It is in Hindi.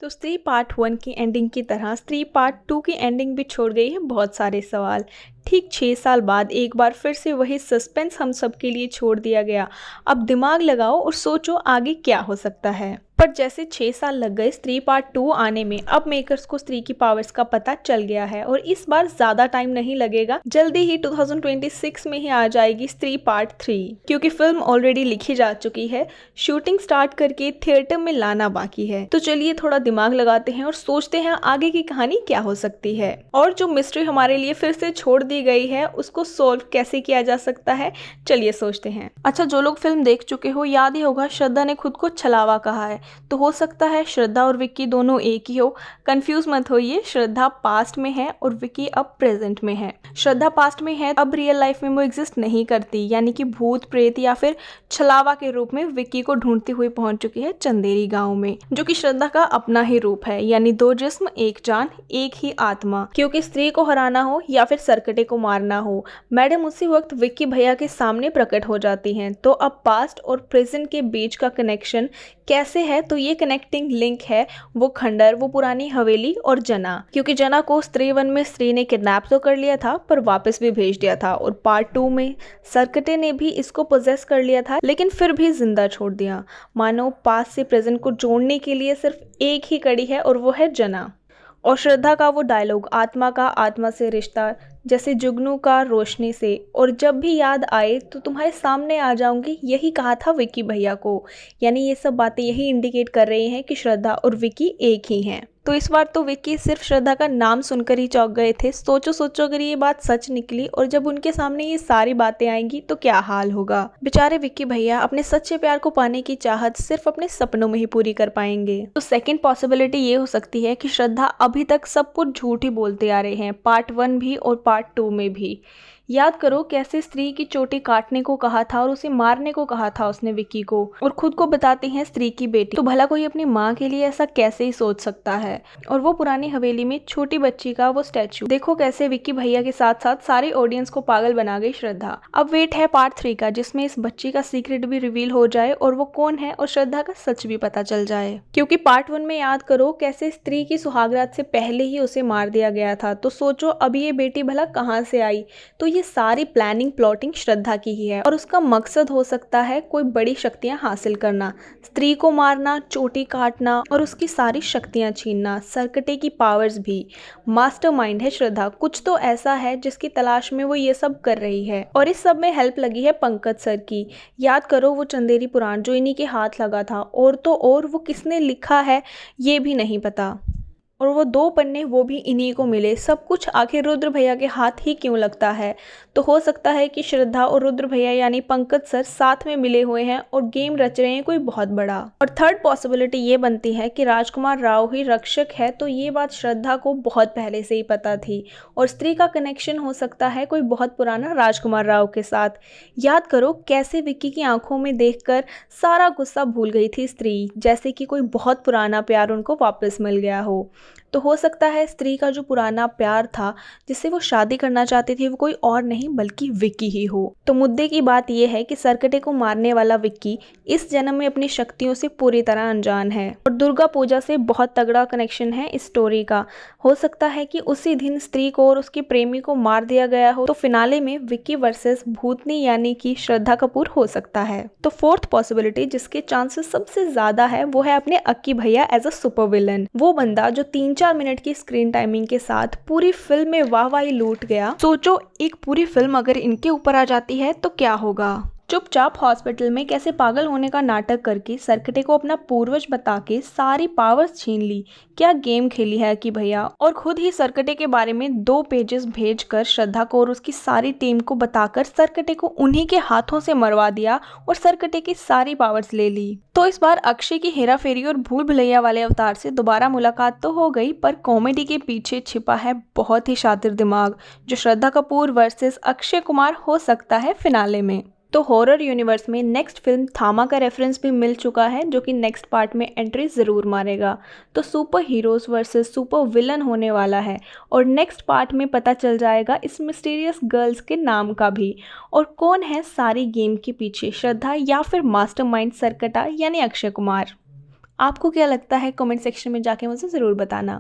तो स्त्री पार्ट 1 की एंडिंग की तरह स्त्री पार्ट 2 की एंडिंग भी छोड़ गई है बहुत सारे सवाल। ठीक 6 साल बाद एक बार फिर से वही सस्पेंस हम सबके लिए छोड़ दिया गया। अब दिमाग लगाओ और सोचो आगे क्या हो सकता है। पर जैसे 6 साल लग गए स्त्री पार्ट 2 आने में, अब मेकर्स को स्त्री की पावर्स का पता चल गया है और इस बार ज्यादा टाइम नहीं लगेगा, जल्दी ही 2026 में ही आ जाएगी स्त्री पार्ट 3, क्योंकि फिल्म ऑलरेडी लिखी जा चुकी है, शूटिंग स्टार्ट करके थिएटर में लाना बाकी है। तो चलिए थोड़ा दिमाग लगाते हैं और सोचते हैं आगे की कहानी क्या हो सकती है और जो मिस्ट्री हमारे लिए फिर से छोड़ दी गई है उसको सोल्व कैसे किया जा सकता है। चलिए सोचते हैं। अच्छा, जो लोग फिल्म देख चुके हो याद ही होगा श्रद्धा ने खुद को छलावा कहा है, तो हो सकता है श्रद्धा और विक्की दोनों एक ही हो। कंफ्यूज मत होइए, श्रद्धा पास्ट में है और विक्की अब प्रेजेंट में है। श्रद्धा पास्ट में है, अब रियल लाइफ में वो एग्जिस्ट नहीं करती, यानी कि भूत प्रेत या फिर छलावा के रूप में विक्की को ढूंढती हुई पहुंच चुकी है चंदेरी गांव में, जो कि श्रद्धा का अपना ही रूप है, यानी दो जिस्म एक जान एक ही आत्मा। क्योंकि स्त्री को हराना हो या फिर सरकटे को मारना हो, मैडम उसी वक्त विक्की भैया के सामने प्रकट हो जाती हैं। तो अब पास्ट और प्रेजेंट के बीच का कनेक्शन कैसे है, तो ये कनेक्टिंग लिंक है वो खंडर, वो पुरानी हवेली और जना। क्योंकि जना को स्त्री 1 में स्त्री ने किडनैप तो कर लिया था पर वापस भी भेज दिया था, और पार्ट 2 में सरकटे ने भी इसको पोजेस कर लिया था लेकिन फिर भी जिंदा छोड़ दिया। मानो पास्ट से प्रेजेंट को जोड़ने के लिए सिर्फ एक ही कड़ी है और वो है जना। और श्रद्धा का वो डायलॉग, आत्मा का आत्मा से रिश्ता, जैसे जुगनू का रोशनी से, और जब भी याद आए तो तुम्हारे सामने आ जाऊंगी, यही कहा था विक्की भैया को। यानी ये सब बातें यही इंडिकेट कर रही हैं कि श्रद्धा और विक्की एक ही हैं। तो इस बार तो विक्की सिर्फ श्रद्धा का नाम सुनकर ही चौंक गए थे। सोचो अगर ये बात सच निकली और जब उनके सामने ये सारी बातें आएंगी तो क्या हाल होगा। बेचारे विक्की भैया अपने सच्चे प्यार को पाने की चाहत सिर्फ अपने सपनों में ही पूरी कर पाएंगे। तो सेकंड पॉसिबिलिटी ये हो सकती है कि श्रद्धा अभी तक सब कुछ झूठ ही बोलते आ रहे हैं, पार्ट 1 भी और पार्ट 2 में भी। याद करो कैसे स्त्री की चोटी काटने को कहा था और उसे मारने को कहा था उसने विक्की को, और खुद को बताती हैं स्त्री की बेटी। तो भला कोई अपनी माँ के लिए ऐसा कैसे ही सोच सकता है। और वो पुरानी हवेली में छोटी बच्ची का वो स्टैचू, देखो कैसे विक्की भैया के साथ साथ सारे ऑडियंस को पागल बना गई श्रद्धा। अब वेट है पार्ट 3 का, जिसमें इस बच्ची का सीक्रेट भी रिवील हो जाए और वो कौन है और श्रद्धा का सच भी पता चल जाए। क्योंकि पार्ट 1 में याद करो कैसे स्त्री की सुहागरात से पहले ही उसे मार दिया गया था, तो सोचो अब ये बेटी भला कहाँ से आई। तो ये सारी प्लानिंग प्लॉटिंग श्रद्धा की ही है और उसका मकसद हो सकता है कोई बड़ी शक्तियां हासिल करना, स्त्री को मारना, चोटी काटना और उसकी सारी शक्तियां छीनना, सरकटे की पावर्स भी। मास्टरमाइंड है श्रद्धा, कुछ तो ऐसा है जिसकी तलाश में वो ये सब कर रही है। और इस सब में हेल्प लगी है पंकज सर की। याद करो वो चंदेरी पुराण जो इन्हीं के हाथ लगा था, और तो और वो किसने लिखा है ये भी नहीं पता, और वो 2 पन्ने वो भी इन्हीं को मिले। सब कुछ आखिर रुद्र भैया के हाथ ही क्यों लगता है। तो हो सकता है कि श्रद्धा और रुद्र भैया यानी पंकज सर साथ में मिले हुए हैं और गेम रच रहे हैं कोई बहुत बड़ा। और थर्ड पॉसिबिलिटी ये बनती है कि राजकुमार राव ही रक्षक है, तो ये बात श्रद्धा को बहुत पहले से ही पता थी, और स्त्री का कनेक्शन हो सकता है कोई बहुत पुराना राजकुमार राव के साथ। याद करो कैसे विक्की की आंखों में देखकर सारा गुस्सा भूल गई थी स्त्री, जैसे कि कोई बहुत पुराना प्यार उनको वापस मिल गया हो। तो हो सकता है स्त्री का जो पुराना प्यार था जिससे वो शादी करना चाहती थी वो कोई और नहीं बल्कि विक्की ही हो। तो मुद्दे की बात यह है कि सरकटे को मारने वाला विक्की इस जन्म में अपनी शक्तियों से पूरी तरह अनजान है, और दुर्गा पूजा से बहुत तगड़ा कनेक्शन है इस स्टोरी का। हो सकता है कि उसी दिन स्त्री को और उसके प्रेमी को मार दिया गया हो, तो फिनाले में विक्की वर्सेस भूतनी यानी कि श्रद्धा कपूर हो सकता है। तो फोर्थ पॉसिबिलिटी जिसके चांसेस सबसे ज्यादा है वो है अपने अक्की भैया एज अ सुपर विलन, वो बंदा जो 3-4 मिनट की स्क्रीन टाइमिंग के साथ पूरी फिल्म में वाहवाही लूट गया। सोचो एक पूरी फिल्म अगर इनके ऊपर आ जाती है तो क्या होगा। चुपचाप हॉस्पिटल में कैसे पागल होने का नाटक करके सरकटे को अपना पूर्वज बता के सारी पावर्स छीन ली। क्या गेम खेली है कि भैया, और खुद ही सरकटे के बारे में 2 पेजेस भेजकर श्रद्धा को और उसकी सारी टीम को बताकर सरकटे को उन्हीं के हाथों से मरवा दिया और सरकटे की सारी पावर्स ले ली। तो इस बार अक्षय की हेरा फेरी और भूल भुलैया वाले अवतार से दोबारा मुलाकात तो हो गई, पर कॉमेडी के पीछे छिपा है बहुत ही शातिर दिमाग, जो श्रद्धा कपूर वर्सेस अक्षय कुमार हो सकता है फिनाले में। तो हॉरर यूनिवर्स में नेक्स्ट फिल्म थामा का रेफरेंस भी मिल चुका है, जो कि नेक्स्ट पार्ट में एंट्री ज़रूर मारेगा। तो super heroes versus super villain होने वाला है, और नेक्स्ट पार्ट में पता चल जाएगा इस मिस्टीरियस गर्ल्स के नाम का भी, और कौन है सारी गेम के पीछे, श्रद्धा या फिर मास्टरमाइंड सरकटा यानी अक्षय कुमार। आपको क्या लगता है कमेंट सेक्शन में जाके मुझे ज़रूर बताना।